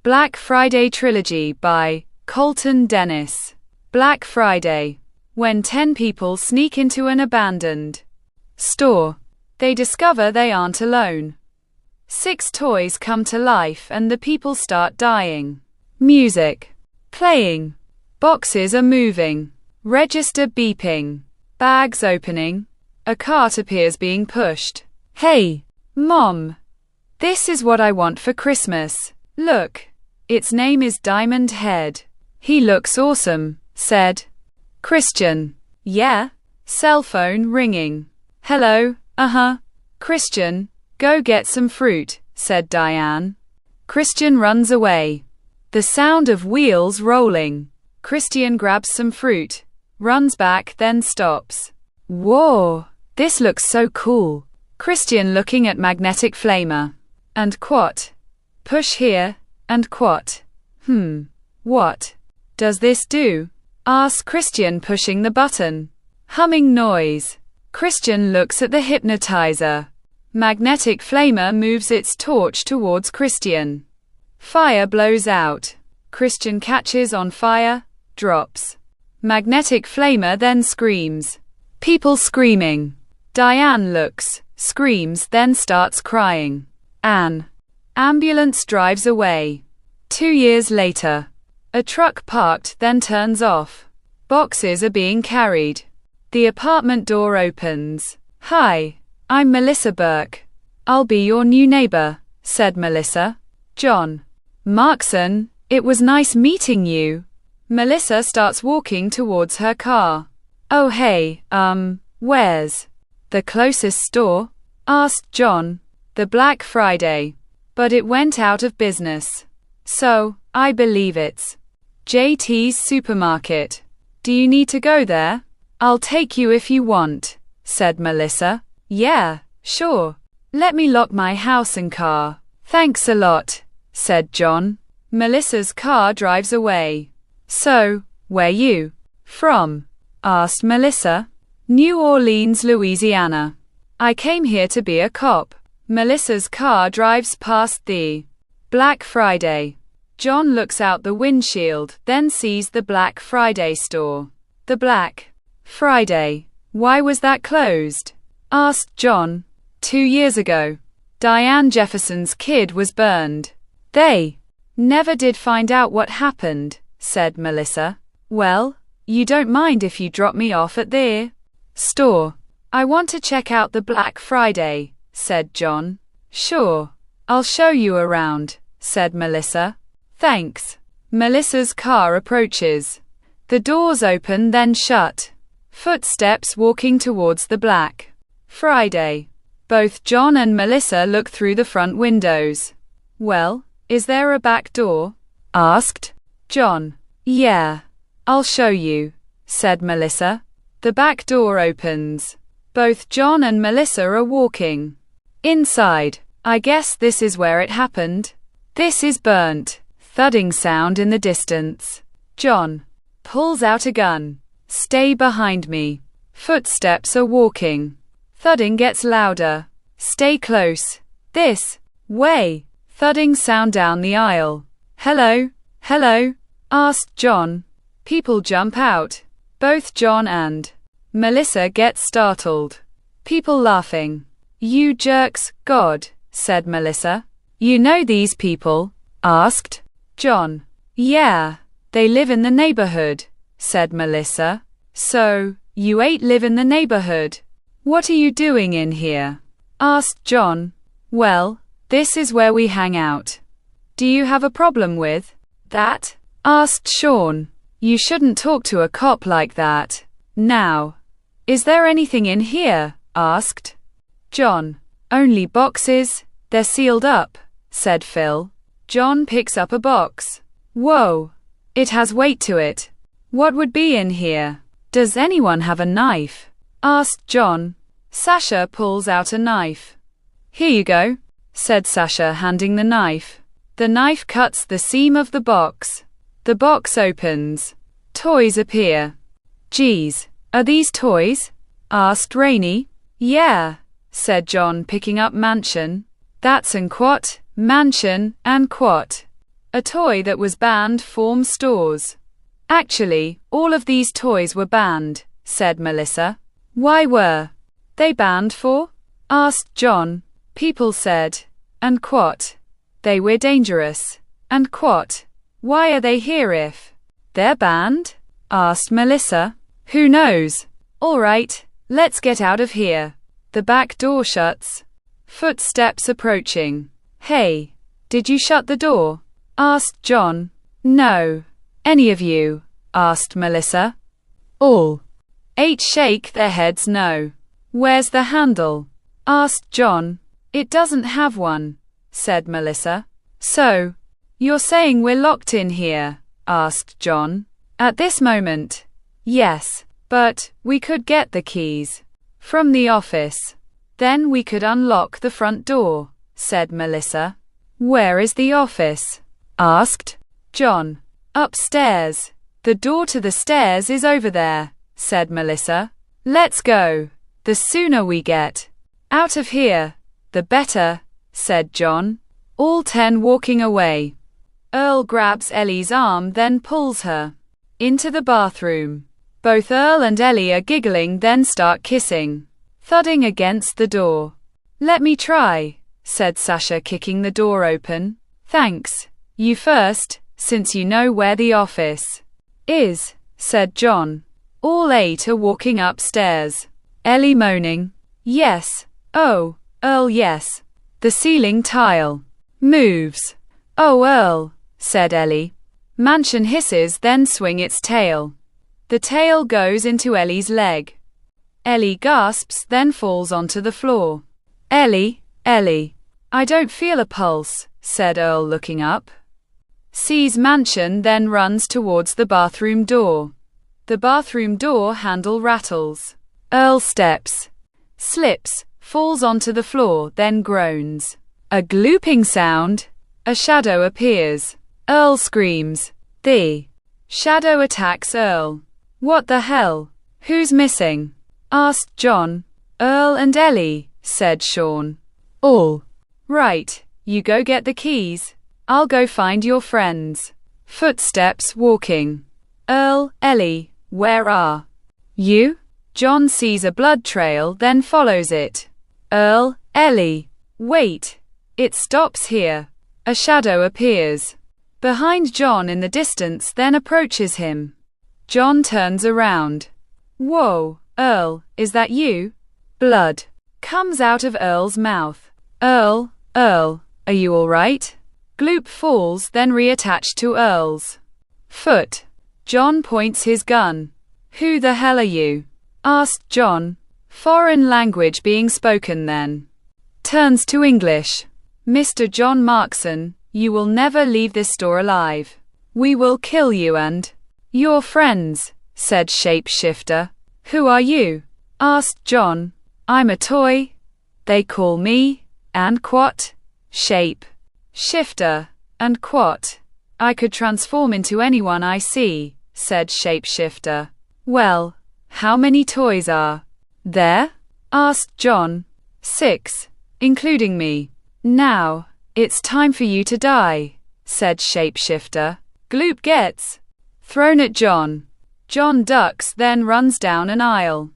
Black Friday Trilogy by Colton. Black Friday. When 10 people sneak into an abandoned store, they discover they aren't alone. 6 toys come to life and the people start dying. Music playing. Boxes are moving. Register beeping. Bags opening. A cart appears being pushed. Hey, Mom. This is what I want for Christmas. Look. Its name is Diamond Head. He looks awesome, said Christian. Yeah? Cell phone ringing. Hello, Christian, go get some fruit, said Diane. Christian runs away. The sound of wheels rolling. Christian grabs some fruit, runs back, then stops. Whoa, this looks so cool. Christian looking at magnetic flamer. And quat. Push here, and quat. What does this do? Asks Christian, pushing the button. Humming noise. Christian looks at the hypnotizer. Magnetic flamer moves its torch towards Christian. Fire blows out. Christian catches on fire, drops. Magnetic flamer then screams. People screaming. Diane looks, screams, then starts crying. An ambulance drives away. 2 years later. A truck parked, then turns off. Boxes are being carried. The apartment door opens. Hi, I'm Melissa Burke. I'll be your new neighbor, said Melissa. John Markson, it was nice meeting you. Melissa starts walking towards her car. Oh hey, where's the closest store? Asked John. The Black Friday. But it went out of business. So, I believe it's JT's supermarket. Do you need to go there? I'll take you if you want, said Melissa. Yeah, sure. Let me lock my house and car. Thanks a lot, said John. Melissa's car drives away. So, where you from? Asked Melissa. New Orleans, Louisiana. I came here to be a cop. Melissa's car drives past the Black Friday. John looks out the windshield, then sees the Black Friday store. The Black Friday. Why was that closed? Asked John. 2 years ago. Diane Jefferson's kid was burned. They never did find out what happened, said Melissa. Well, you don't mind if you drop me off at the store? I want to check out the Black Friday, said John. Sure. I'll show you around, said Melissa. Thanks. Melissa's car approaches. The doors open then shut. Footsteps walking towards the Black Friday. Both John and Melissa look through the front windows. Well, is there a back door? Asked John. Yeah. I'll show you, said Melissa. The back door opens. Both John and Melissa are walking inside. I guess this is where it happened. This is burnt. Thudding sound in the distance. John pulls out a gun. Stay behind me. Footsteps are walking. Thudding gets louder. Stay close. This way. Thudding sound down the aisle. Hello? Hello? Asked John. People jump out. Both John and Melissa get startled. People laughing. You jerks, God, said Melissa. You know these people? Asked John. Yeah, they live in the neighborhood, said Melissa. So, you 8 live in the neighborhood. What are you doing in here? Asked John. Well, this is where we hang out. Do you have a problem with that? Asked Sean. You shouldn't talk to a cop like that. Now. Is there anything in here? Asked John. Only boxes, they're sealed up, said Phil. John picks up a box. Whoa. It has weight to it. What would be in here? Does anyone have a knife? Asked John. Sasha pulls out a knife. Here you go, said Sasha, handing the knife. The knife cuts the seam of the box. The box opens. Toys appear. Geez, are these toys? Asked Rainey. Yeah, said John, picking up mansion. That's and quat, mansion, and quat. A toy that was banned from stores. Actually, all of these toys were banned, said Melissa. Why were they banned for? Asked John. People said. And what? They were dangerous. And what? Why are they here if they're banned? Asked Melissa. Who knows? All right, let's get out of here. The back door shuts. Footsteps approaching. Hey, did you shut the door? Asked John. No. Any of you? Asked Melissa. All. 8 shake their heads no. Where's the handle? Asked John. It doesn't have one, said Melissa. So, you're saying we're locked in here? Asked John. At this moment. Yes, but we could get the keys from the office. Then we could unlock the front door, said Melissa. Where is the office? Asked John. Upstairs. The door to the stairs is over there, said Melissa. Let's go. The sooner we get out of here, the better, said John. All 10 walking away. Earl grabs Ellie's arm then pulls her into the bathroom. Both Earl and Ellie are giggling then start kissing, thudding against the door. Let me try, said Sasha kicking the door open. Thanks. You first, since you know where the office is, said John. All 8 are walking upstairs. Ellie moaning. Yes. Oh, Earl yes. The ceiling tile moves. Oh Earl, said Ellie. Mansion hisses then swing its tail. The tail goes into Ellie's leg. Ellie gasps then falls onto the floor. Ellie, I don't feel a pulse, said Earl looking up. Sees mansion then runs towards the bathroom door. The bathroom door handle rattles. Earl steps, slips, falls onto the floor then groans. A glooping sound. A shadow appears. Earl screams. The shadow attacks Earl. What the hell? Who's missing? Asked John. Earl and Ellie, said Sean. All right, you go get the keys. I'll go find your friends. Footsteps walking. Earl, Ellie, where are you? John sees a blood trail then follows it. Earl, Ellie, wait. It stops here. A shadow appears behind John in the distance then approaches him. John turns around. Whoa, Earl, is that you? Blood comes out of Earl's mouth. Earl, are you all right? Gloop falls then reattached to Earl's foot. John points his gun. Who the hell are you? Asked John. Foreign language being spoken then. Turns to English. Mr. John Markson, you will never leave this store alive. We will kill you and your friends, said Shapeshifter. Who are you? Asked John. I'm a toy. They call me, and what? Shapeshifter, and what? I could transform into anyone I see, said Shapeshifter. Well, how many toys are there? Asked John. 6, including me. Now, it's time for you to die, said Shapeshifter. Gloop gets thrown at John. John ducks then runs down an aisle.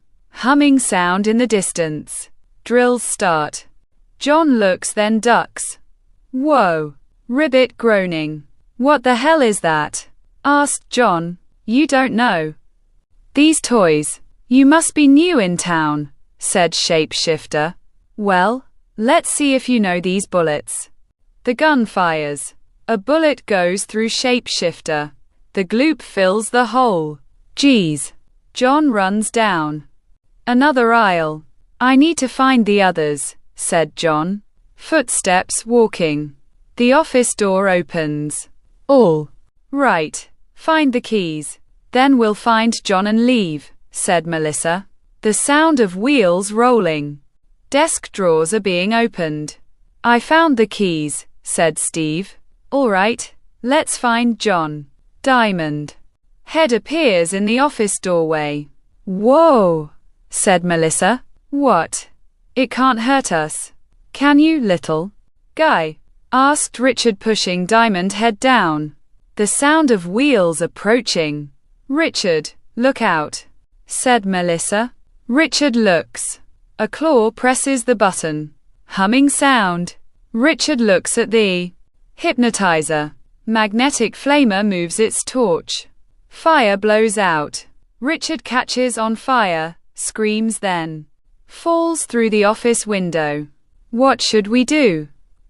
Humming sound in the distance. Drills start. John looks then ducks. Whoa. Ribbit groaning. What the hell is that? Asked John. You don't know these toys. You must be new in town, said Shapeshifter. Well, let's see if you know these bullets. The gun fires. A bullet goes through Shapeshifter. The gloop fills the hole. Geez. John runs down another aisle. I need to find the others, said John. Footsteps walking. The office door opens. All right. Find the keys. Then we'll find John and leave, said Melissa. The sound of wheels rolling. Desk drawers are being opened. I found the keys, said Steve. All right, let's find John. Diamond. Head appears in the office doorway. Whoa, said Melissa. What? It can't hurt us. Can you, little guy? asked Richard, pushing Diamond Head down. The sound of wheels approaching. Richard, look out, said Melissa. Richard looks. A claw presses the button. Humming sound. Richard looks at the hypnotizer. Magnetic flamer moves its torch. Fire blows out. Richard catches on fire, screams, then falls through the office window. What should we do?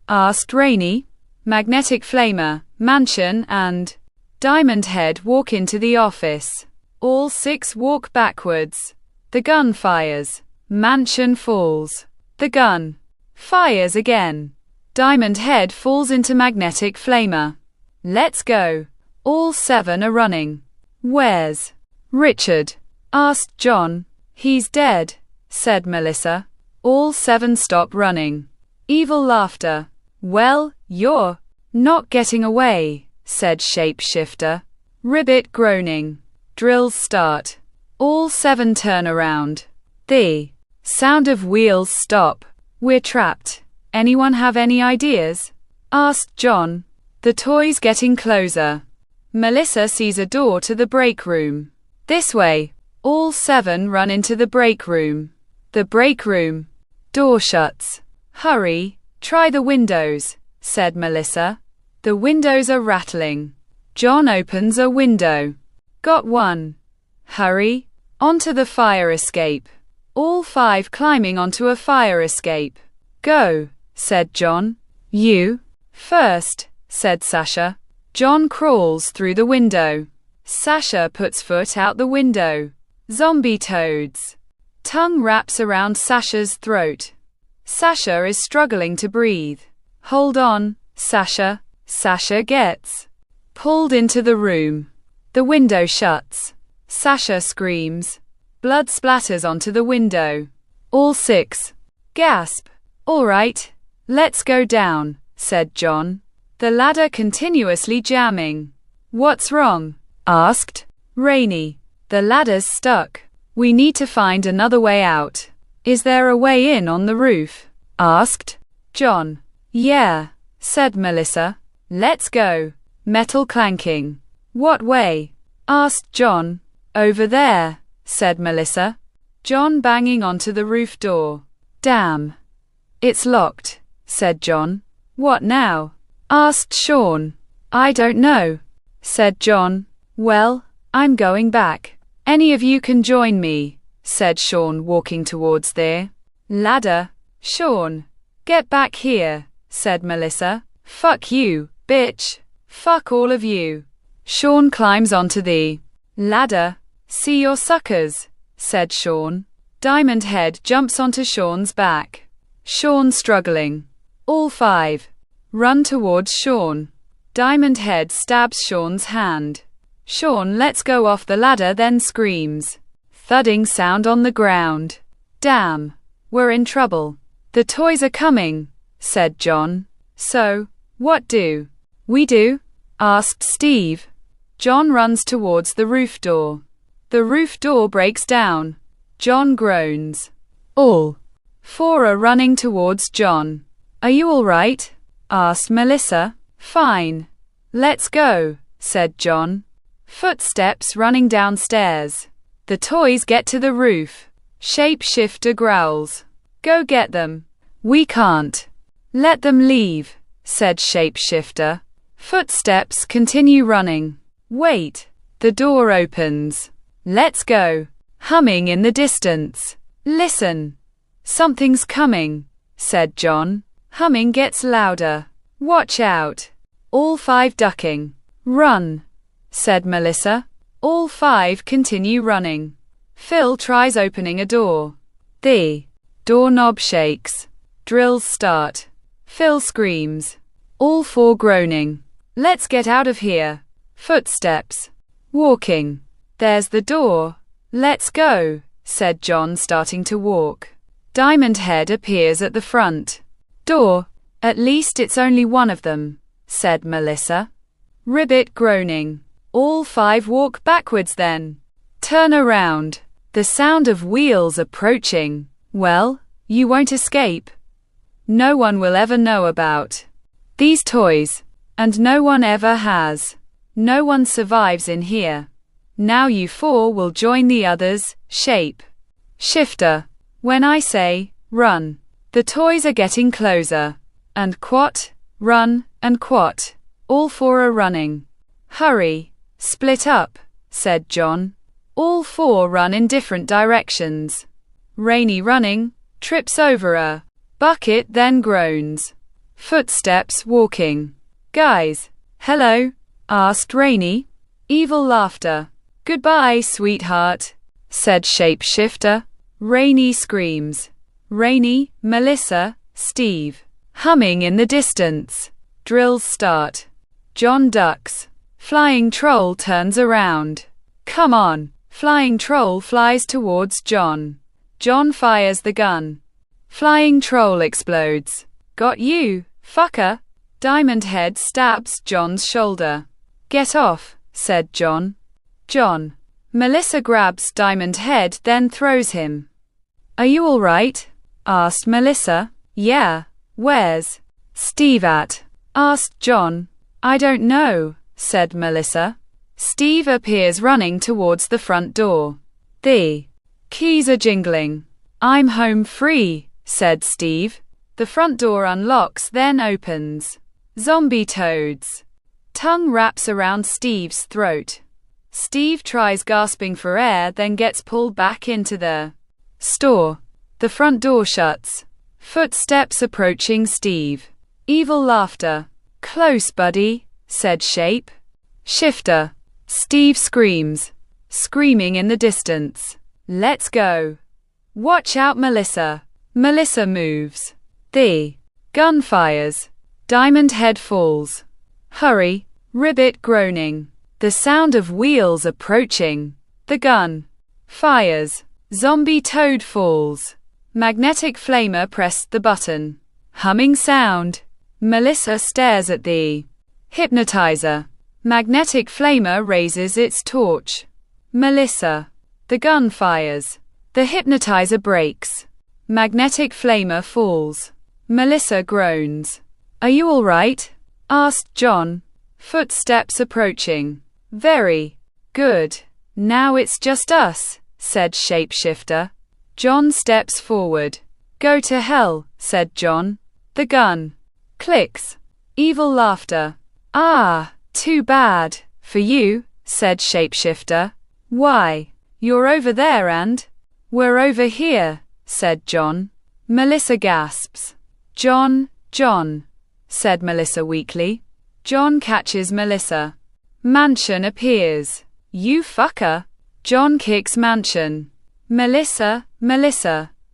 Asked Rainey. Magnetic flamer, Mansion, and Diamond Head walk into the office. All 6 walk backwards. The gun fires. Mansion falls. The gun fires again. Diamond Head falls into magnetic flamer. Let's go. All 7 are running. Where's Richard? Asked John. He's dead, said Melissa. All 7 stop running. Evil laughter. Well, you're not getting away, said Shapeshifter. Ribbit groaning. Drills start. All 7 turn around. The sound of wheels stop. We're trapped. Anyone have any ideas? Asked John. The toy's getting closer. Melissa sees a door to the break room. This way. All 7 run into the break room. The break room. Door shuts. Hurry, try the windows, said Melissa. The windows are rattling. John opens a window. Got one. Hurry, onto the fire escape. All 5 climbing onto a fire escape. Go, said John. You first, said Sasha. John crawls through the window. Sasha puts foot out the window. Zombie toads. Tongue wraps around Sasha's throat. Sasha is struggling to breathe. Hold on, Sasha. Sasha gets pulled into the room. The window shuts. Sasha screams. Blood splatters onto the window. All 6 gasp. All right, let's go down, said John. The ladder continuously jamming. What's wrong? Asked Rainey. The ladder's stuck. We need to find another way out. Is there a way in on the roof? Asked John. Yeah, said Melissa. Let's go. Metal clanking. What way? Asked John. Over there, said Melissa. John banging onto the roof door. Damn. It's locked, said John. What now? Asked Sean. I don't know, said John. Well, I'm going back. Any of you can join me, said Sean, walking towards the ladder. Sean. Get back here, said Melissa. Fuck you, bitch. Fuck all of you. Sean climbs onto the ladder. See your suckers, said Sean. Diamond Head jumps onto Sean's back. Sean struggling. All 5 run towards Sean. Diamond Head stabs Sean's hand. Sean lets go off the ladder, then screams. Thudding sound on the ground. Damn. We're in trouble. The toys are coming, said John. So, what do we do? Asked Steve. John runs towards the roof door. The roof door breaks down. John groans. All 4 are running towards John. Are you all right? Asked Melissa. Fine. Let's go, said John. Footsteps running downstairs. The toys get to the roof. Shapeshifter growls. Go get them. We can't let them leave, said Shapeshifter. Footsteps continue running. Wait. The door opens. Let's go. Humming in the distance. Listen. Something's coming, said John. Humming gets louder. Watch out. All 5 ducking. Run, said Melissa. All 5 continue running. Phil tries opening a door. The doorknob shakes. Drills start. Phil screams. All 4 groaning. Let's get out of here. Footsteps. Walking. There's the door. Let's go, said John, starting to walk. Diamond Head appears at the front door. At least it's only one of them, said Melissa. Ribbit groaning. All 5 walk backwards, then turn around. The sound of wheels approaching. Well, you won't escape. No one will ever know about These toys. And no one ever has. No one survives in here. Now you four will join the others. Shape Shifter. When I say, run, the toys are getting closer. And quat, run, and quat. All four are running. Hurry. Split up, said John. All four run in different directions. Rainy running, trips over a bucket then groans. Footsteps walking. Guys, hello, asked Rainy. Evil laughter. Goodbye, sweetheart, said Shapeshifter. Rainy screams. Rainy, Melissa, Steve. Humming in the distance. Drills start. John ducks. Flying Troll turns around. Come on. Flying Troll flies towards John. John fires the gun. Flying Troll explodes. Got you, fucker. Diamond Head stabs John's shoulder. Get off, said John. John. Melissa grabs Diamond Head then throws him. Are you all right? Asked Melissa. Yeah. Where's Steve at? Asked John. I don't know, said Melissa. Steve appears running towards the front door. The keys are jingling. I'm home free, said Steve. The front door unlocks then opens. Zombie toads. Tongue wraps around Steve's throat. Steve tries gasping for air then gets pulled back into the store. The front door shuts. Footsteps approaching Steve. Evil laughter. Close, buddy, said Shape Shifter. Steve screams. Screaming in the distance. Let's go. Watch out, Melissa. Melissa moves. The gun fires. Diamond Head falls. Hurry. Ribbit groaning. The sound of wheels approaching. The gun fires. Zombie Toad falls. Magnetic Flamer pressed the button. Humming sound. Melissa stares at the hypnotizer. Magnetic Flamer raises its torch. Melissa. The gun fires. The hypnotizer breaks. Magnetic Flamer falls. Melissa groans. Are you all right? Asked John. Footsteps approaching. Very good. Now it's just us, said Shapeshifter. John steps forward. Go to hell, said John. The gun clicks. Evil laughter. Ah, too bad for you, said Shapeshifter. Why? You're over there and we're over here, said John. Melissa gasps. John, said Melissa weakly. John catches Melissa. Mansion appears. You fucker. John kicks Mansion. Melissa,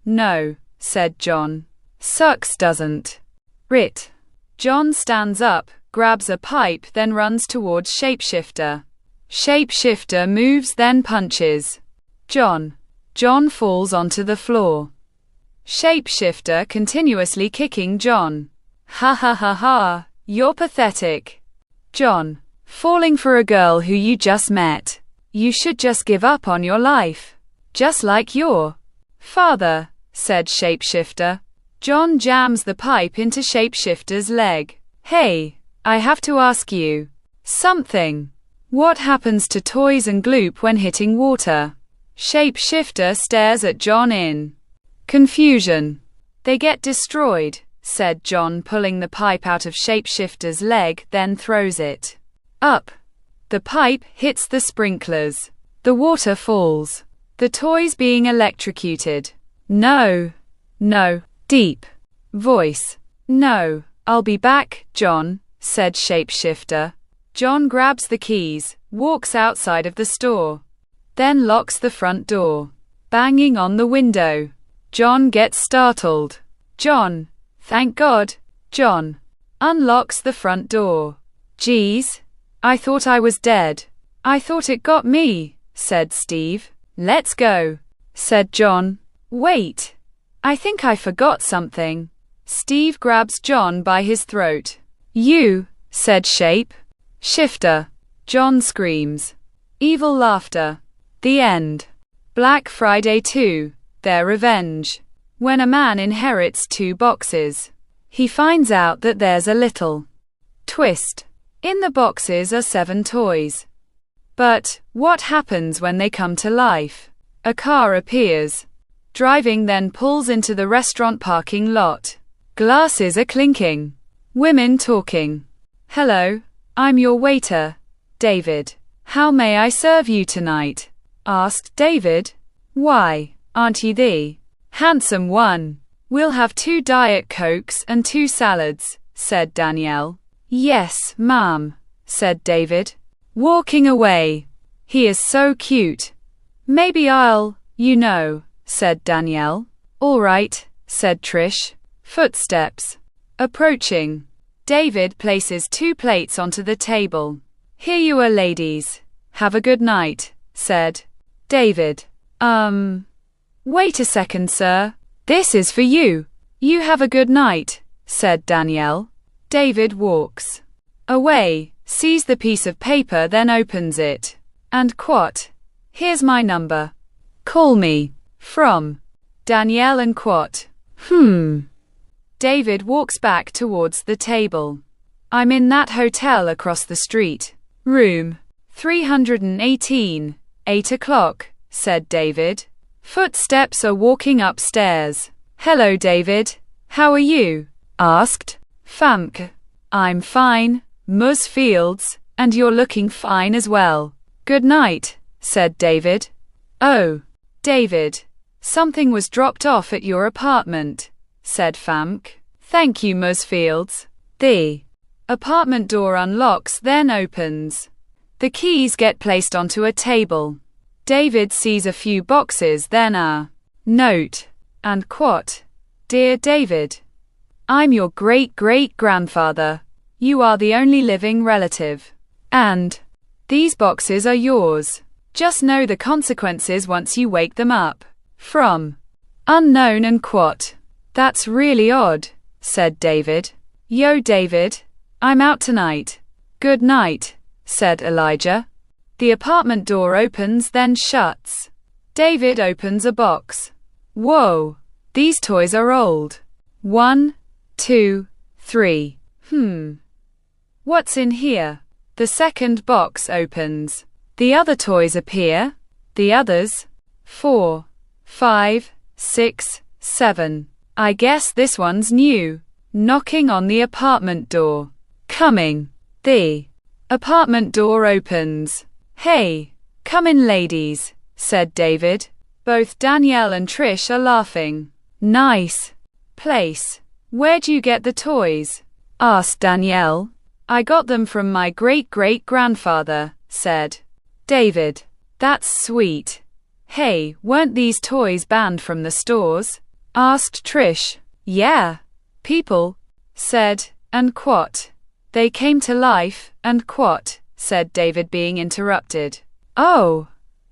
no, said John. Sucks doesn't. Rit. John stands up, grabs a pipe then runs towards Shapeshifter. Shapeshifter moves then punches. John falls onto the floor. Shapeshifter continuously kicking John. Ha ha ha ha, you're pathetic. John, falling for a girl who you just met. You should just give up on your life. Just like your father, said Shapeshifter. John jams the pipe into Shapeshifter's leg. Hey, I have to ask you something. What happens to toys and gloop when hitting water? Shapeshifter stares at John in confusion. They get destroyed, said John, pulling the pipe out of Shapeshifter's leg, then throws it up. The pipe hits the sprinklers. The water falls. The toys being electrocuted. No. Deep voice. No, I'll be back, John, said Shapeshifter. John grabs the keys, walks outside of the store, then locks the front door, banging on the window. John gets startled. John, thank God. John unlocks the front door. Geez, I thought I was dead. I thought it got me, said Steve. Let's go, said John. Wait, I think I forgot something. Steve grabs John by his throat. You, said Shapeshifter. John screams. Evil laughter. The end. Black Friday 2. Their revenge. When a man inherits 2 boxes, he finds out that there's a little Twist. In the boxes are 7 toys. But what happens when they come to life? A car appears. Driving then pulls into the restaurant parking lot. Glasses are clinking. Women talking. Hello, I'm your waiter, David. How may I serve you tonight? Asked David. Why, aren't you the handsome one? We'll have 2 Diet Cokes and 2 salads, said Danielle. Yes, ma'am, said David, walking away. He is so cute. Maybe I'll, said Danielle. All right, said Trish. Footsteps. Approaching. David places 2 plates onto the table. Here you are, ladies. Have a good night, said David. Wait a second, sir. This is for you. You have a good night, said Danielle. David walks away, sees the piece of paper, then opens it. And quote, here's my number. Call me. From Danielle and quote. David walks back towards the table. I'm in that hotel across the street. Room 318, 8 o'clock, said David. Footsteps are walking upstairs. Hello, David. How are you? Asked Famke. I'm fine, Ms. Fields, and you're looking fine as well. Good night, said David. Oh, David, something was dropped off at your apartment, said Famke. Thank you, Ms. Fields. The apartment door unlocks, then opens. The keys get placed onto a table. David sees a few boxes, then a note, and quote, Dear David, I'm your great-great-grandfather. You are the only living relative. And these boxes are yours. Just know the consequences once you wake them up. From unknown and quote. That's really odd, said David. Yo, David, I'm out tonight. Good night, said Elijah. The apartment door opens, then shuts. David opens a box. Whoa, these toys are old. 1, 2, 3. What's in here? The second box opens. The other toys appear. The others. 4, 5, 6, 7. I guess this one's new. Knocking on the apartment door. Coming. The apartment door opens. Hey, come in, ladies, said David. Both Danielle and Trish are laughing. Nice place. Where'd you get the toys? Asked Danielle. I got them from my great-great-grandfather, said David. That's sweet. Hey, weren't these toys banned from the stores? Asked Trish. Yeah. People said, and quote. They came to life, and quote, said David, being interrupted. Oh,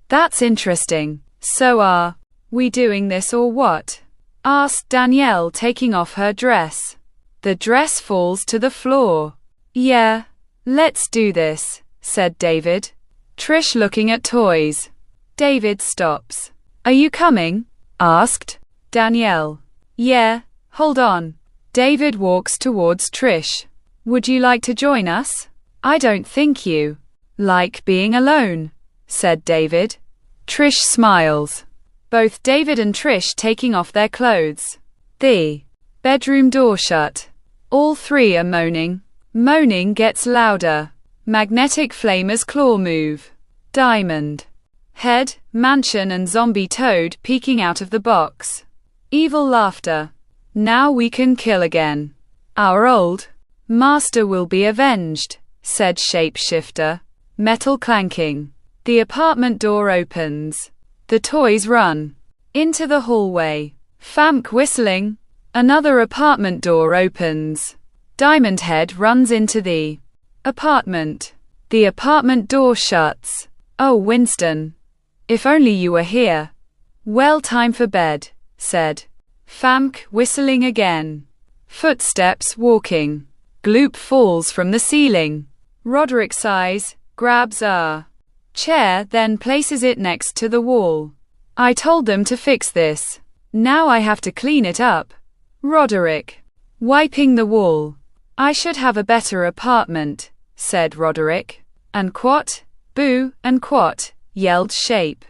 that's interesting. So are we doing this or what? Asked Danielle, taking off her dress. The dress falls to the floor. Yeah, let's do this, said David. Trish looking at toys. David stops. Are you coming? Asked Danielle. Yeah, hold on. David walks towards Trish. Would you like to join us? I don't think you like being alone, said David. Trish smiles. Both David and Trish taking off their clothes. The bedroom door shut. All 3 are moaning. Moaning gets louder. Magnetic flame as claw move. Diamond head, mansion and zombie toad peeking out of the box. Evil laughter. Now we can kill again. Our old master will be avenged, said shapeshifter. Metal clanking. The apartment door opens. The toys run into the hallway. Famke whistling. Another apartment door opens. Diamond Head runs into the apartment. The apartment door shuts. Oh, Winston. If only you were here. Well, time for bed, said Famke, whistling again. Footsteps walking. Gloop falls from the ceiling. Roderick sighs, grabs a chair, then places it next to the wall. I told them to fix this. Now I have to clean it up. Roderick. Wiping the wall. I should have a better apartment, said Roderick. And quat, boo, and quat, yelled Shape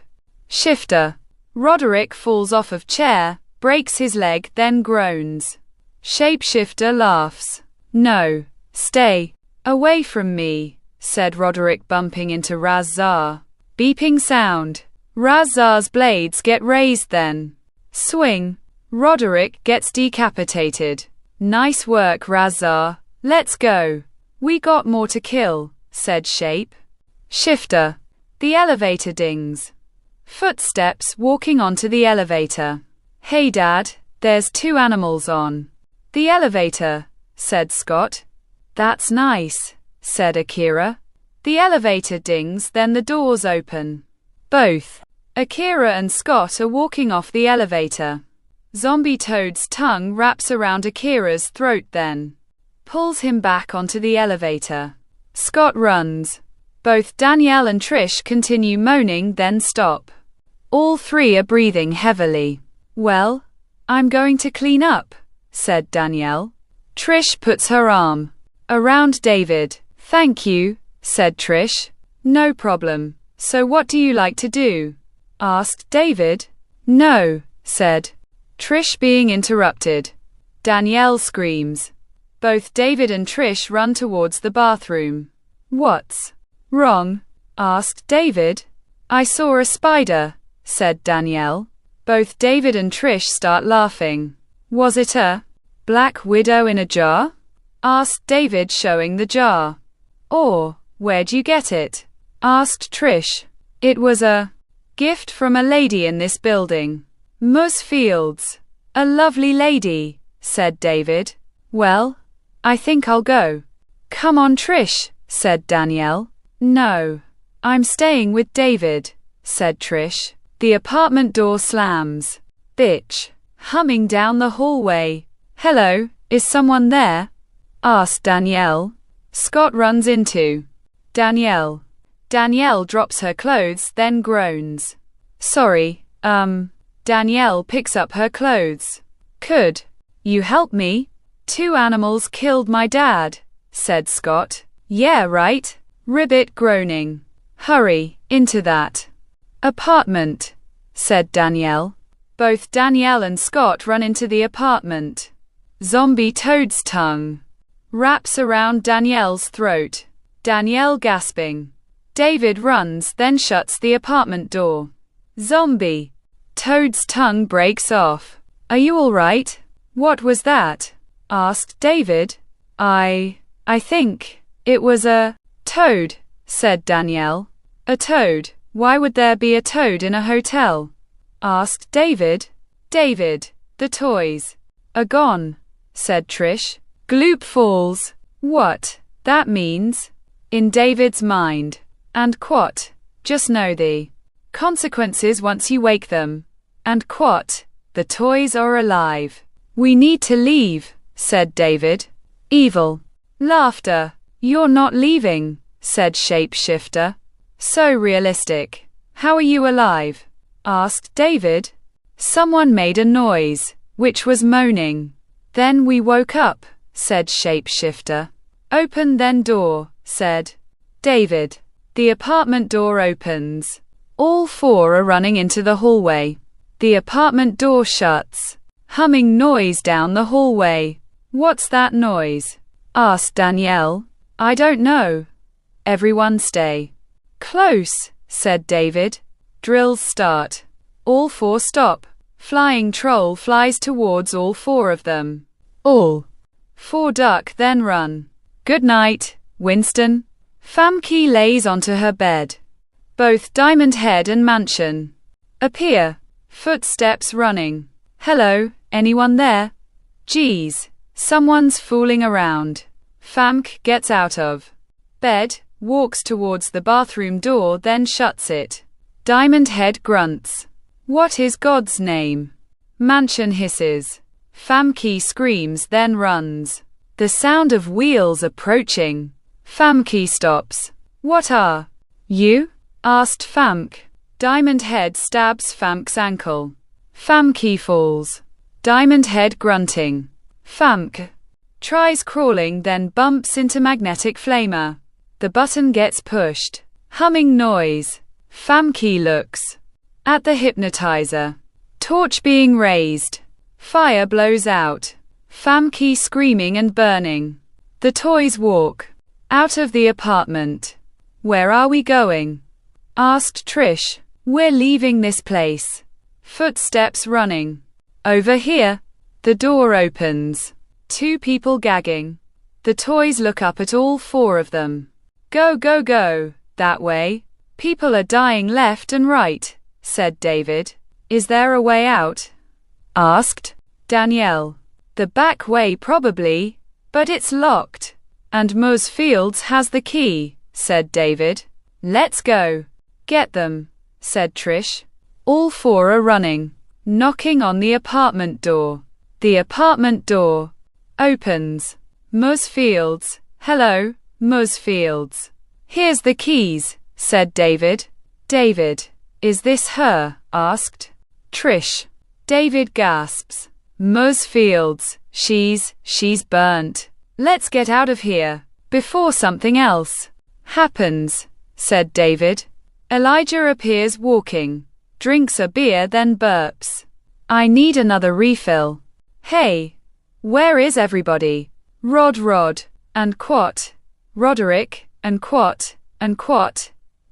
Shifter. Roderick falls off of chair, breaks his leg, then groans. Shapeshifter laughs. No, stay away from me, said Roderick, bumping into Raz-Zar. Beeping sound. Raz-Zar's blades get raised then. Swing. Roderick gets decapitated. Nice work, Raz-Zar. Let's go. We got more to kill, said Shape Shifter. The elevator dings. Footsteps walking onto the elevator. Hey Dad, there's 2 animals on the elevator, said Scott. That's nice, said Akira. The elevator dings, then the doors open. Both Akira and Scott are walking off the elevator. Zombie Toad's tongue wraps around Akira's throat, then pulls him back onto the elevator. Scott runs. Both Danielle and Trish continue moaning, then stop. All 3 are breathing heavily. Well, I'm going to clean up, said Danielle. Trish puts her arm around David. Thank you, said Trish. No problem. So what do you like to do? Asked David. No, said Trish, being interrupted. Danielle screams. Both David and Trish run towards the bathroom. What's wrong? Asked David. I saw a spider, said Danielle. Both David and Trish start laughing. Was it a black widow in a jar? Asked David, showing the jar. Or, where'd you get it? Asked Trish. It was a gift from a lady in this building. Mus Fields. A lovely lady, said David. Well, I think I'll go. Come on, Trish, said Danielle. No, I'm staying with David, said Trish. The apartment door slams. Bitch. Humming down the hallway. Hello, is someone there? Asked Danielle. Scott runs into Danielle. Danielle drops her clothes, then groans. Sorry, Danielle picks up her clothes. Could you help me? 2 animals killed my dad, said Scott. Yeah, right. Ribbit, groaning. Hurry, into that apartment, said Danielle. Both Danielle and Scott run into the apartment. Zombie Toad's tongue wraps around Danielle's throat. Danielle gasping. David runs, then shuts the apartment door. Zombie Toad's tongue breaks off. Are you all right? What was that? Asked David. I think it was a toad, said Danielle. A toad? Why would there be a toad in a hotel? Asked David. David, the toys are gone, said Trish. Gloop falls. What that means in David's mind. And quat, just know the consequences once you wake them. And quat, the toys are alive. We need to leave, said David. Evil laughter. You're not leaving, said Shapeshifter. So realistic. How are you alive? Asked David. Someone made a noise, which was moaning. Then we woke up, said Shapeshifter. Open then door, said David. The apartment door opens. All 4 are running into the hallway. The apartment door shuts. Humming noise down the hallway. What's that noise? Asked Danielle. I don't know. Everyone stay close, said David. Drills start. All 4 stop. Flying troll flies towards all 4 of them. All 4 duck, then run. Good night, Winston. Famke lays onto her bed. Both Diamond Head and Mansion appear. Footsteps running. Hello, anyone there? Geez, someone's fooling around. Famke gets out of bed, walks towards the bathroom door, then shuts it. Diamond Head grunts. What is God's name? Mansion hisses. Famke screams, then runs. The sound of wheels approaching. Famke stops. What are you? Asked Famke. Diamond Head stabs Famke's ankle. Famke falls. Diamond Head grunting. Famke Tries crawling, then bumps into magnetic flamer. The button gets pushed. Humming noise. Famke looks at the hypnotizer. Torch being raised. Fire blows out. Famke screaming and burning. The toys walk out of the apartment. Where are we going? Asked Trish. We're leaving this place. Footsteps running. Over here. The door opens. 2 people gagging. The toys look up at all 4 of them. Go, go, go. That way. People are dying left and right, said David. Is there a way out? Asked Danielle. The back way probably, but it's locked. And Ms. Fields has the key, said David. Let's go. Get them, said Trish. All 4 are running, knocking on the apartment door. The apartment door opens. Ms. Fields. Hello, Ms. Fields. Here's the keys, said David. David. Is this her? Asked Trish. David gasps. Ms. Fields. She's burnt. Let's get out of here before something else happens, said David. Elijah appears walking, drinks a beer, then burps. I need another refill. Hey, where is everybody? Rod, and Quat. Roderick, and Quat.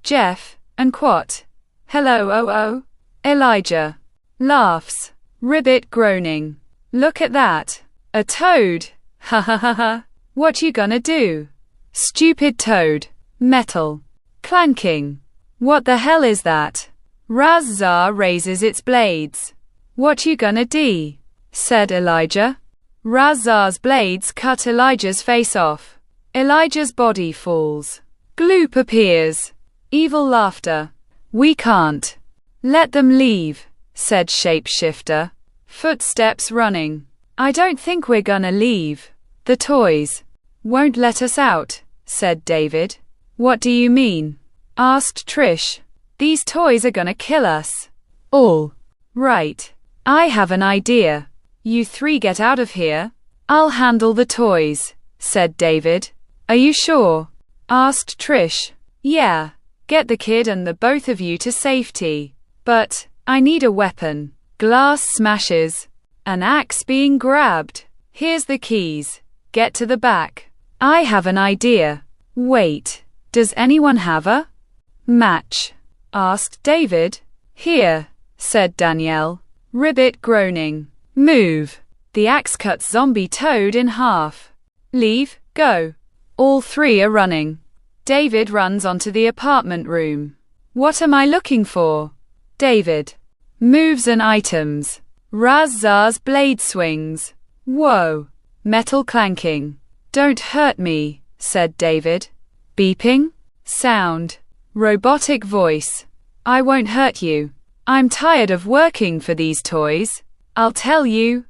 Jeff, and Quat. Hello, Elijah laughs. Ribbit groaning. Look at that. A toad. Ha ha ha ha. What you gonna do? Stupid toad. Metal. Clanking. What the hell is that? Razzar raises its blades. What you gonna do? Said Elijah. Razzar's blades cut Elijah's face off. Elijah's body falls. Gloop appears. Evil laughter. We can't let them leave, said Shapeshifter. Footsteps running. I don't think we're gonna leave. The toys won't let us out, said David. What do you mean? Asked Trish. These toys are gonna kill us. All right. I have an idea. You 3 get out of here. I'll handle the toys, said David. Are you sure? Asked Trish. Yeah. Get the kid and the both of you to safety. But I need a weapon. Glass smashes. An axe being grabbed. Here's the keys. Get to the back. I have an idea. Wait. Does anyone have a match? Asked David. Here, said Danielle. Ribbit groaning. Move. The axe cuts zombie toad in half. Leave, go. All 3 are running. David runs onto the apartment room. What am I looking for? David. Moves and items. Razzar's blade swings. Whoa. Metal clanking. Don't hurt me, said David. Beeping? Sound. Robotic voice. I won't hurt you. I'm tired of working for these toys. I'll tell you.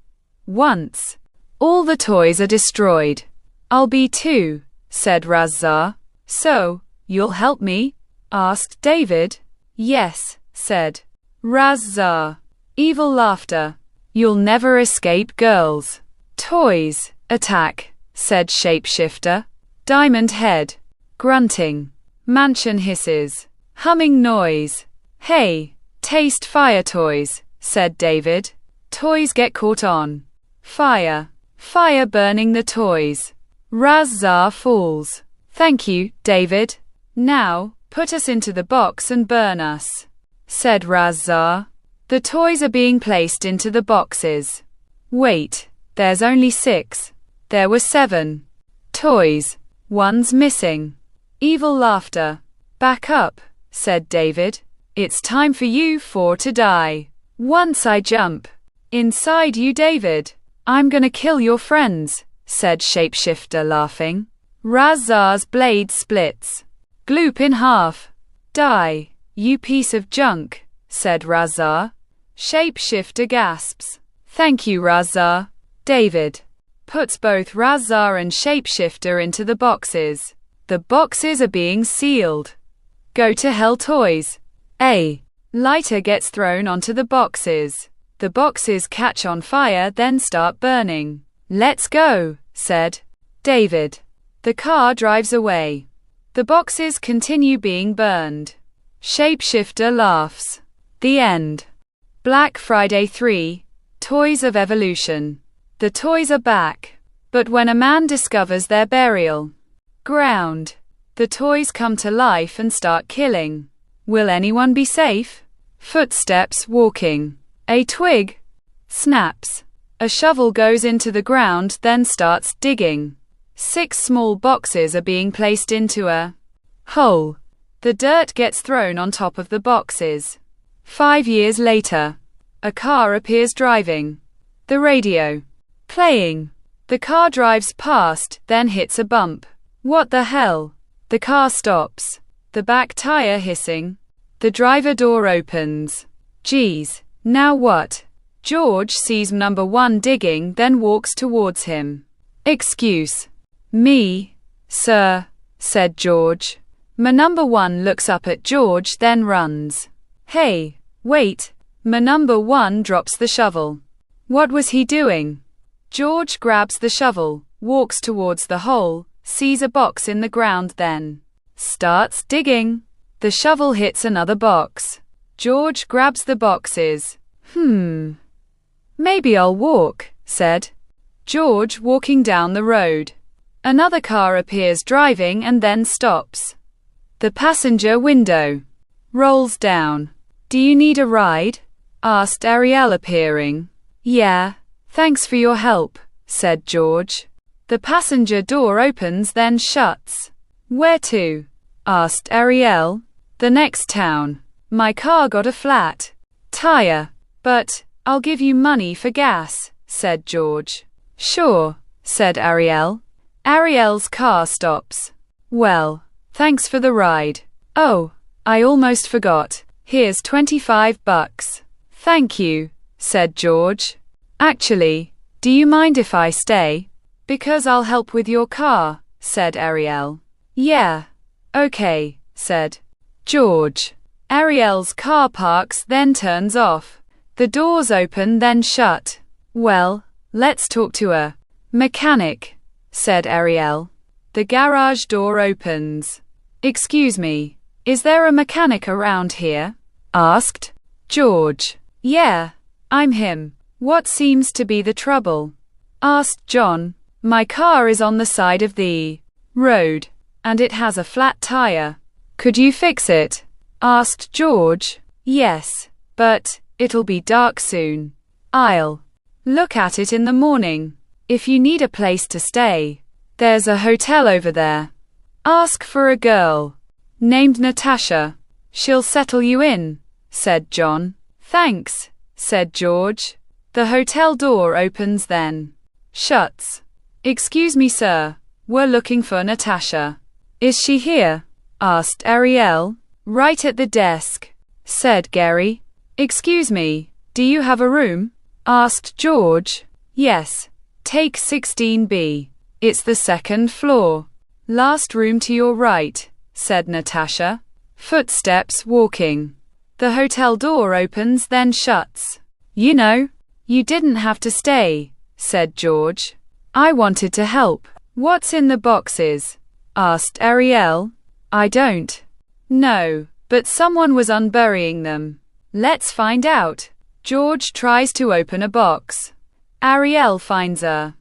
Once all the toys are destroyed, I'll be too, said Razzar. So, you'll help me? Asked David. Yes, said Razzar. Evil laughter. You'll never escape, girls. Toys, attack, said Shapeshifter. Diamond head. Grunting. Mansion hisses. Humming noise. Hey, taste fire toys, said David. Toys get caught on fire. Fire burning the toys. Razzar falls. Thank you, David. Now, put us into the box and burn us, said Razzar. The toys are being placed into the boxes. Wait, there's only 6. There were 7 toys. One's missing. Evil laughter. Back up, said David. It's time for you 4 to die. Once I jump inside you, David, I'm gonna kill your friends, said Shapeshifter laughing. Razzar's blade splits. Gloop in half. Die, you piece of junk, said Razzar. Shapeshifter gasps. Thank you, Razzar. David puts both Razzar and Shapeshifter into the boxes. The boxes are being sealed. Go to hell, toys. A lighter gets thrown onto the boxes. The boxes catch on fire, then start burning. Let's go, said David. The car drives away. The boxes continue being burned. Shapeshifter laughs. The end. Black Friday 3. Toys of Evolution. The toys are back. But when a man discovers their burial ground, the toys come to life and start killing. Will anyone be safe? Footsteps walking. A twig snaps. A shovel goes into the ground, then starts digging. 6 small boxes are being placed into a hole. The dirt gets thrown on top of the boxes. 5 years later, a car appears driving. The radio playing. The car drives past, then hits a bump. What the hell? The car stops. The back tire hissing. The driver door opens. Geez, now what? George sees number 1 digging, then walks towards him. Excuse me, sir, said George. Number 1 looks up at George, then runs. Hey, wait. Number 1 drops the shovel. What was he doing? George grabs the shovel, walks towards the hole, sees a box in the ground, then starts digging. The shovel hits another box. George grabs the boxes. Maybe I'll walk, said George, walking down the road. Another car appears driving and then stops. The passenger window rolls down. Do you need a ride? Asked Ariel, appearing. Yeah, thanks for your help, said George. The passenger door opens, then shuts. Where to? Asked Ariel. The next town. My car got a flat tire, but I'll give you money for gas, said George. Sure, said Ariel. Ariel's car stops. Well, thanks for the ride. Oh, I almost forgot. Here's $25. Thank you, said George. Actually, do you mind if I stay? Because I'll help with your car, said Ariel. Yeah. Okay, said George. Ariel's car parks, then turns off. The doors open, then shut. Well, let's talk to a mechanic, said Ariel. The garage door opens. Excuse me, is there a mechanic around here? Asked George. Yeah, I'm him. What seems to be the trouble? Asked John. My car is on the side of the road, and it has a flat tire. Could you fix it? Asked George. Yes, but it'll be dark soon. I'll look at it in the morning. If you need a place to stay, there's a hotel over there. Ask for a girl named Natasha. She'll settle you in, said John. Thanks, said George. The hotel door opens, then shuts. Excuse me, sir. We're looking for Natasha. Is she here? Asked Ariel. Right at the desk, said Gary. Excuse me, do you have a room? Asked George. Yes. Take 16B. It's the second floor. Last room to your right, said Natasha. Footsteps walking. The hotel door opens, then shuts. You know, you didn't have to stay, said George. I wanted to help. What's in the boxes? Asked Ariel. I don't know, but someone was unburying them. Let's find out. George tries to open a box. Ariel finds a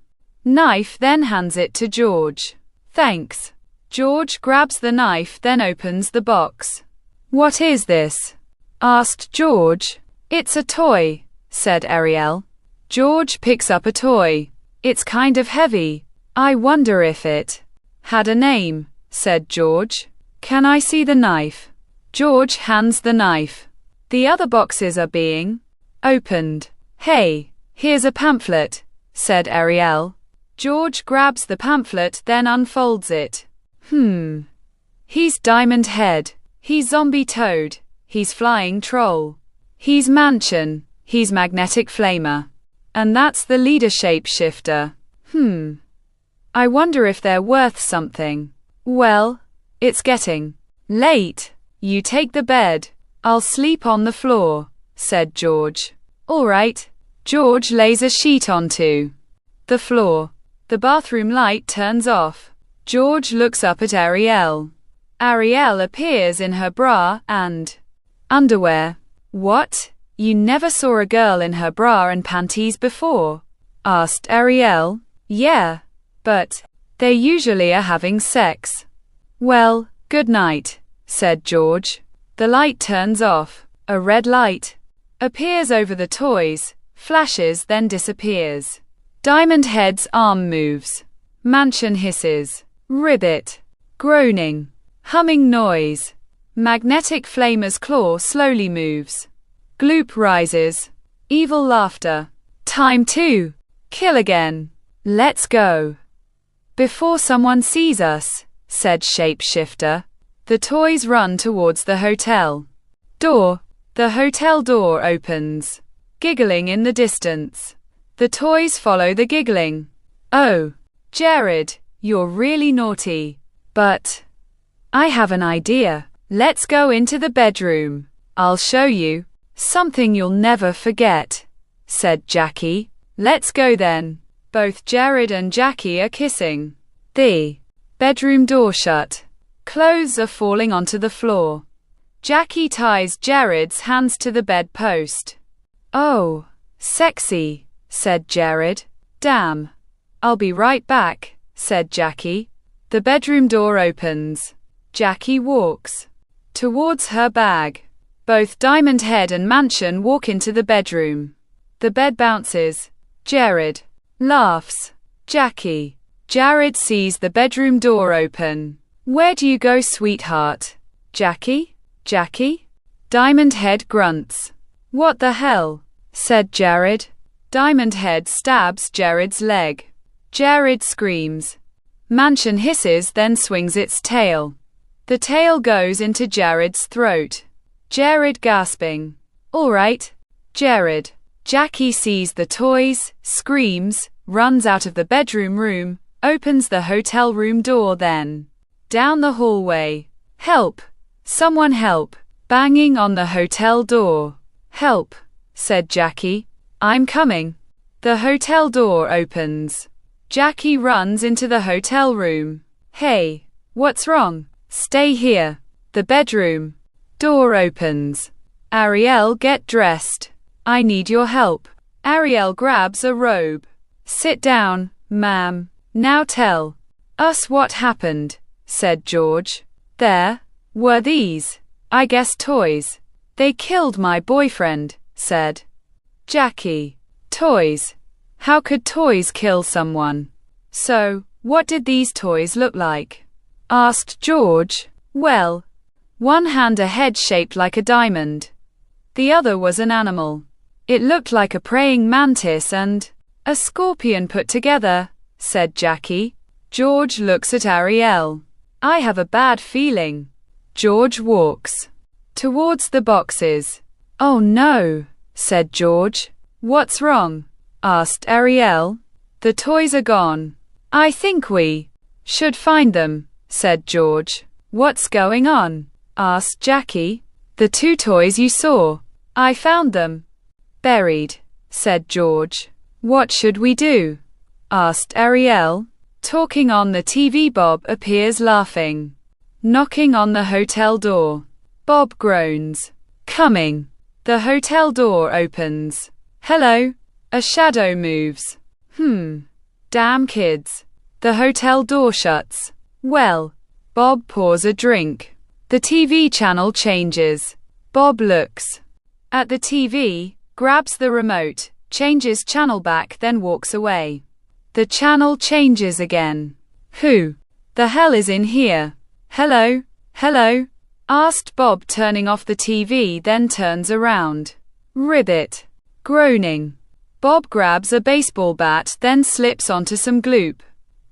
knife, then hands it to George. Thanks. George grabs the knife, then opens the box. What is this? Asked George. It's a toy, said Ariel. George picks up a toy. It's kind of heavy. I wonder if it had a name, said George. Can I see the knife? George hands the knife. The other boxes are being opened. Hey, here's a pamphlet, said Ariel. George grabs the pamphlet, then unfolds it. He's Diamond Head. He's Zombie Toad. He's Flying Troll. He's Mansion. He's Magnetic Flamer. And that's the leader shapeshifter. I wonder if they're worth something. Well, it's getting late. You take the bed. I'll sleep on the floor, said George. All right. George lays a sheet onto the floor. The bathroom light turns off. George looks up at Ariel. Ariel appears in her bra and underwear. What? You never saw a girl in her bra and panties before? Asked Ariel. Yeah, but they usually are having sex. Well, good night, said George. The light turns off. A red light appears over the toys, flashes, then disappears. Diamond Head's arm moves. Mansion hisses. Ribbit. Groaning. Humming noise. Magnetic Flamer's claw slowly moves. Gloop rises. Evil laughter. Time to kill again. Let's go. Before someone sees us, said Shapeshifter. The toys run towards the hotel door. The hotel door opens. Giggling in the distance. The toys follow the giggling. Oh, Jared, you're really naughty. But I have an idea. Let's go into the bedroom. I'll show you something you'll never forget, said Jackie. Let's go then. Both Jared and Jackie are kissing. The bedroom door shut. Clothes are falling onto the floor. Jackie ties Jared's hands to the bedpost. Oh, sexy, said Jared. Damn. I'll be right back, said Jackie. The bedroom door opens. Jackie walks towards her bag. Both Diamond Head and Mansion walk into the bedroom. The bed bounces. Jared laughs. Jackie. Jared sees the bedroom door open. Where do you go, sweetheart? Jackie? Jackie? Diamond Head grunts. What the hell? Said Jared. Diamond Head stabs Jared's leg. Jared screams. Mansion hisses, then swings its tail. The tail goes into Jared's throat. Jared gasping. All right, Jared. Jackie sees the toys, screams, runs out of the bedroom room, opens the hotel room door, then down the hallway. Help! Someone help! Banging on the hotel door. Help! Said Jackie. I'm coming. The hotel door opens. Jackie runs into the hotel room. Hey, what's wrong? Stay here. The bedroom door opens. Ariel, get dressed. I need your help. Ariel grabs a robe. Sit down, ma'am. Now tell us what happened, said George. There were these, I guess, toys. They killed my boyfriend, said Jackie. Toys? How could toys kill someone? So, what did these toys look like? Asked George. Well, one had a head shaped like a diamond. The other was an animal. It looked like a praying mantis and a scorpion put together, said Jackie. George looks at Ariel. I have a bad feeling. George walks towards the boxes. Oh no, said George. What's wrong? Asked Ariel. The toys are gone. I think we should find them, said George. What's going on? Asked Jackie. The two toys you saw. I found them buried, said George. What should we do? Asked Ariel. Talking on the TV, Bob appears laughing. Knocking on the hotel door. Bob groans. Coming. The hotel door opens. Hello. A shadow moves. Damn kids. The hotel door shuts. Well. Bob pours a drink. The TV channel changes. Bob looks at the TV, grabs the remote, changes channel back, then walks away. The channel changes again. Who the hell is in here? Hello? Hello? Asked Bob, turning off the TV, then turns around. Ribbit. Groaning. Bob grabs a baseball bat, then slips onto some gloop.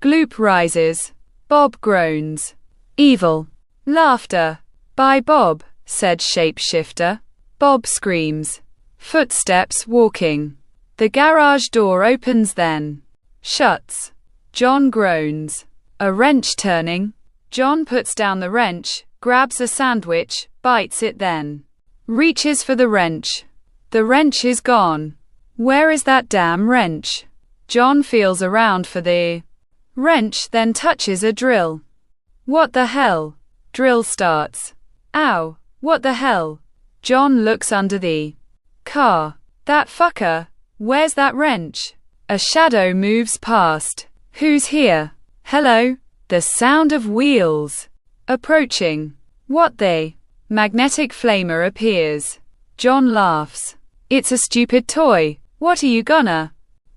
Gloop rises. Bob groans. Evil. Laughter. Bye, Bob, said Shapeshifter. Bob screams. Footsteps walking. The garage door opens, then shuts. John groans. A wrench turning. John puts down the wrench, grabs a sandwich, bites it, then reaches for the wrench. The wrench is gone. Where is that damn wrench? John feels around for the Wrench then touches a drill. What the hell? Drill starts. Ow, what the hell? John looks under the car. That fucker. Where's that wrench? A shadow moves past. Who's here? Hello? The sound of wheels. Approaching. What the? Magnetic flamer appears. John laughs. It's a stupid toy. What are you gonna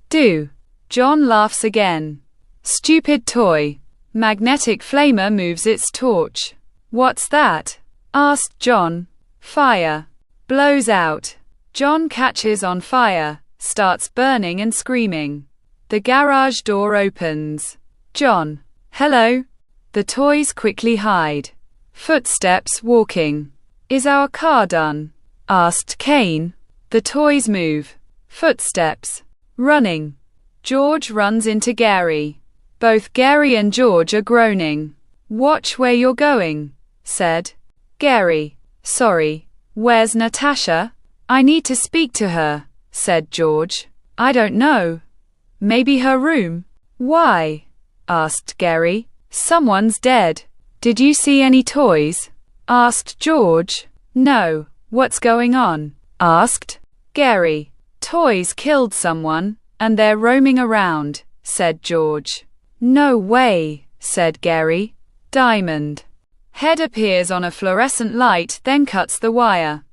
do? John laughs again. Stupid toy. Magnetic flamer moves its torch. What's that? Asked John. Fire. Blows out. John catches on fire, starts burning and screaming. The garage door opens. John. Hello? The toys quickly hide. Footsteps walking. Is our car done? Asked Kane. The toys move. Footsteps. Running. George runs into Gary. Both Gary and George are groaning. Watch where you're going, said Gary. Sorry. Where's Natasha? I need to speak to her, said George. I don't know. Maybe her room. Why? Asked Gary. Someone's dead. Did you see any toys? Asked George. No. What's going on? Asked Gary. Toys killed someone, and they're roaming around, said George. No way, said Gary. Diamond. Head appears on a fluorescent light, then cuts the wire.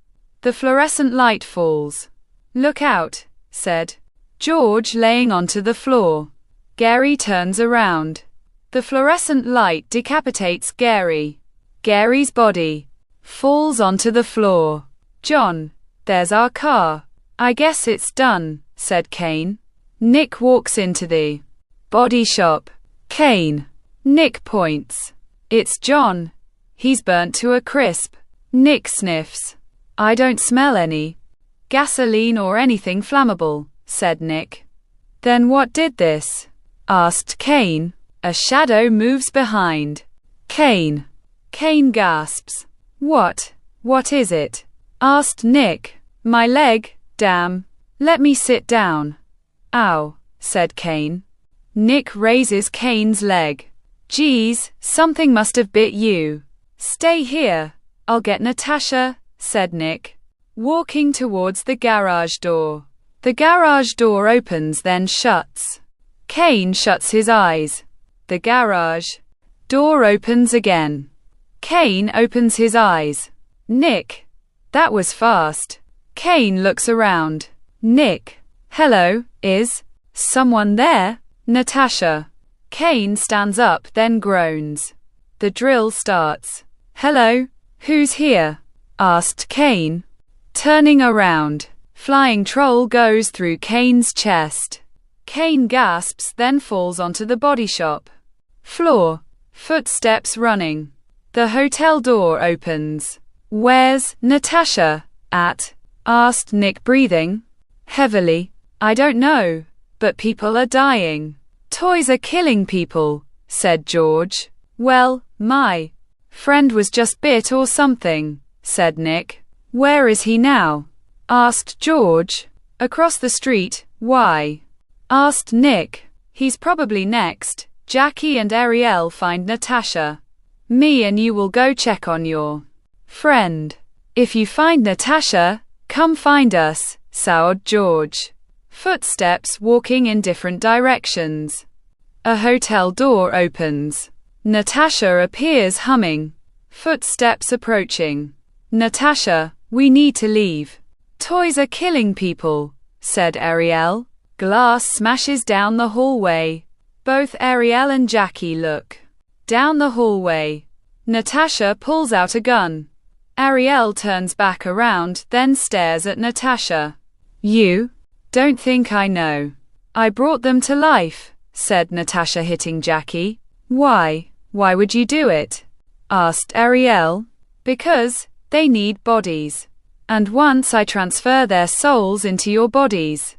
The fluorescent light falls. Look out, said George, laying onto the floor. Gary turns around. The fluorescent light decapitates Gary. Gary's body falls onto the floor. John, there's our car. I guess it's done, said Kane. Nick walks into the body shop. Kane. Nick points. It's John. He's burnt to a crisp. Nick sniffs. I don't smell any gasoline or anything flammable, said Nick. Then what did this? Asked Kane. A shadow moves behind Kane. Kane gasps. What is it? Asked Nick. My leg, damn. Let me sit down. Ow, said Kane. Nick raises Kane's leg. Geez, something must have bit you. Stay here. I'll get Natasha, said Nick, walking towards the garage door. The garage door opens then shuts. Kane shuts his eyes. The garage door opens again. Kane opens his eyes. Nick. That was fast. Kane looks around. Nick. Hello, is someone there? Natasha. Kane stands up then groans. The drill starts. Hello, who's here? Asked Kane. Turning around. Flying troll goes through Kane's chest. Kane gasps then falls onto the body shop floor. Footsteps running. The hotel door opens. Where's Natasha at? Asked Nick, breathing heavily. I don't know, but people are dying. Toys are killing people, said George. Well, my friend was just bit or something, said Nick. Where is he now? Asked George. Across the street. Why? Asked Nick. He's probably next. Jackie and Ariel find Natasha. Me and you will go check on your friend. If you find Natasha, come find us, soured George. Footsteps walking in different directions. A hotel door opens. Natasha appears humming. Footsteps approaching. Natasha, we need to leave. Toys are killing people, said Ariel. Glass smashes down the hallway. Both Ariel and Jackie look down the hallway. Natasha pulls out a gun. Ariel turns back around, then stares at Natasha. You don't think I know. I brought them to life, said Natasha, hitting Jackie. Why would you do it? Asked Ariel. Because they need bodies. And once I transfer their souls into your bodies,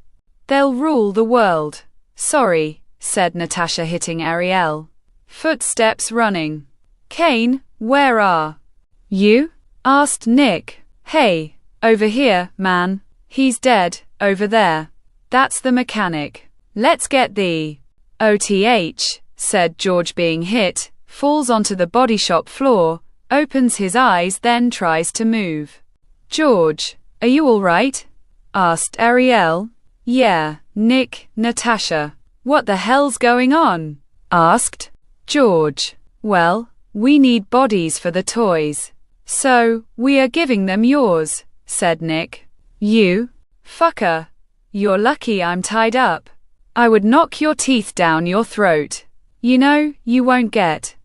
they'll rule the world. Sorry, said Natasha, hitting Ariel. Footsteps running. Kane, where are you? Asked Nick. Hey, over here, man. He's dead, over there. That's the mechanic. Let's get the OTH, said George, being hit, falls onto the body shop floor, opens his eyes, then tries to move. George, are you all right? Asked Ariel. Yeah, Nick, Natasha. What the hell's going on? Asked George. Well, we need bodies for the toys. So, we are giving them yours, said Nick. You fucker. You're lucky I'm tied up. I would knock your teeth down your throat. You know, you won't get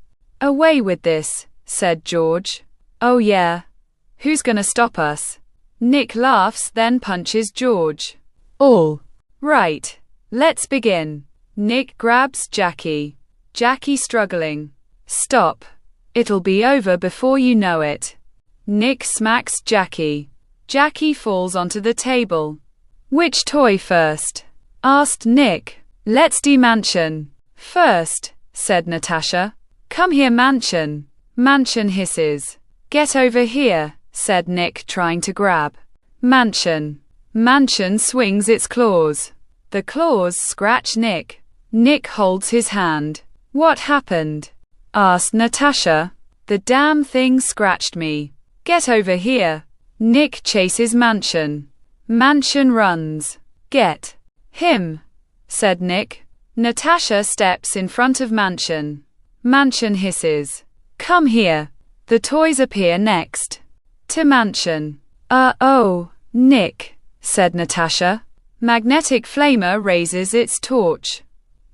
away with this, said George. Oh yeah. Who's gonna stop us? Nick laughs, then punches George. All right. Let's begin. Nick grabs Jackie. Jackie struggling. Stop. It'll be over before you know it. Nick smacks Jackie. Jackie falls onto the table. Which toy first? Asked Nick. Let's do Mansion first, said Natasha. Come here, Mansion. Mansion hisses. Get over here, said Nick, trying to grab Mansion. Mansion swings its claws. The claws scratch Nick. Nick holds his hand. What happened? Asked Natasha. The damn thing scratched me. Get over here. Nick chases Mansion. Mansion runs. Get him, said Nick. Natasha steps in front of Mansion. Mansion hisses. Come here. The toys appear next to Mansion. Oh, Nick, said Natasha. Magnetic flamer raises its torch.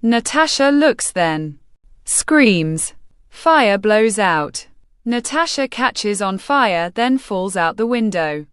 Natasha looks, then screams. Fire blows out. Natasha catches on fire, then falls out the window.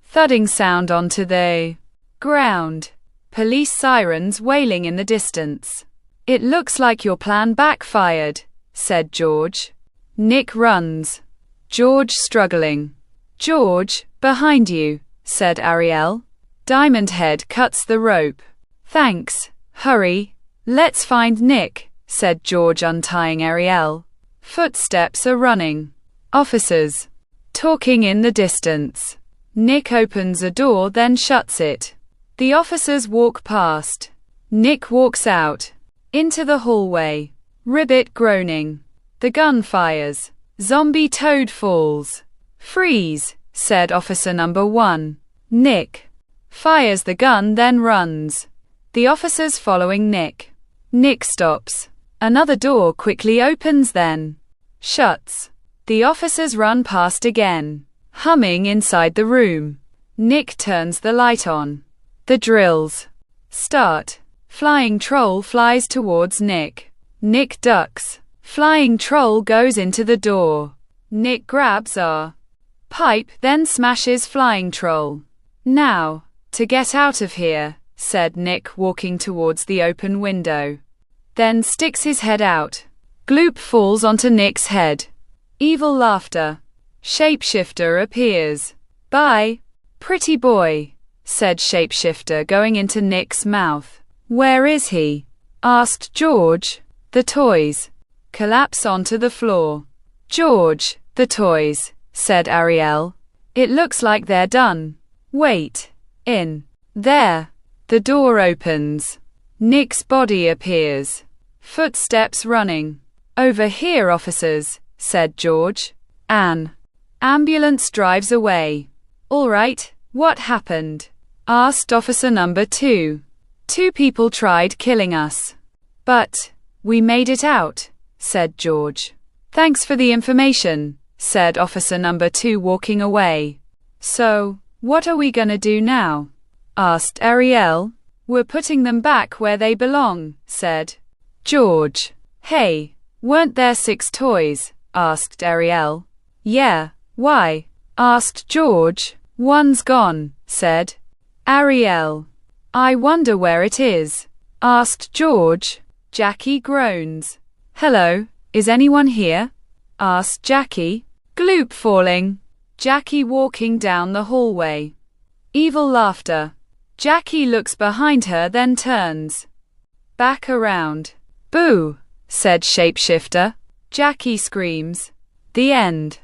Thudding sound onto the ground. Police sirens wailing in the distance. It looks like your plan backfired, said George. Nick runs. George struggling. George, behind you, said Ariel. Diamond Head cuts the rope. Thanks. Hurry. Let's find Nick, said George, untying Ariel. Footsteps are running. Officers talking in the distance. Nick opens a door, then shuts it. The officers walk past. Nick walks out into the hallway. Ribbit groaning. The gun fires. Zombie Toad falls. Freeze, said officer number 1. Nick fires the gun, then runs. The officers following Nick. Nick stops. Another door quickly opens, then shuts. The officers run past again. Humming inside the room. Nick turns the light on. The drills start. Flying troll flies towards Nick. Nick ducks. Flying troll goes into the door. Nick grabs a pipe, then smashes flying troll. Now, to get out of here, said Nick, walking towards the open window. Then sticks his head out. Gloop falls onto Nick's head. Evil laughter. Shapeshifter appears. Bye, pretty boy, said Shapeshifter, going into Nick's mouth. Where is he? Asked George. The toys collapse onto the floor. George, the toys, said Ariel. It looks like they're done. Wait. In there. The door opens. Nick's body appears. Footsteps running. Over here, officers, said George. An ambulance drives away. All right, what happened? Asked officer number 2. 2 people tried killing us. But we made it out, said George. Thanks for the information, said officer number 2, walking away. So, what are we gonna do now? Asked Ariel. We're putting them back where they belong, said George. Hey, weren't there 6 toys? Asked Ariel. Yeah, why? Asked George. One's gone, said Ariel. I wonder where it is. Asked George. Jackie groans. Hello, is anyone here? Asked Jackie. Gloop falling. Jackie walking down the hallway. Evil laughter. Jackie looks behind her, then turns back around. Boo, said Shapeshifter. Jackie screams. The end.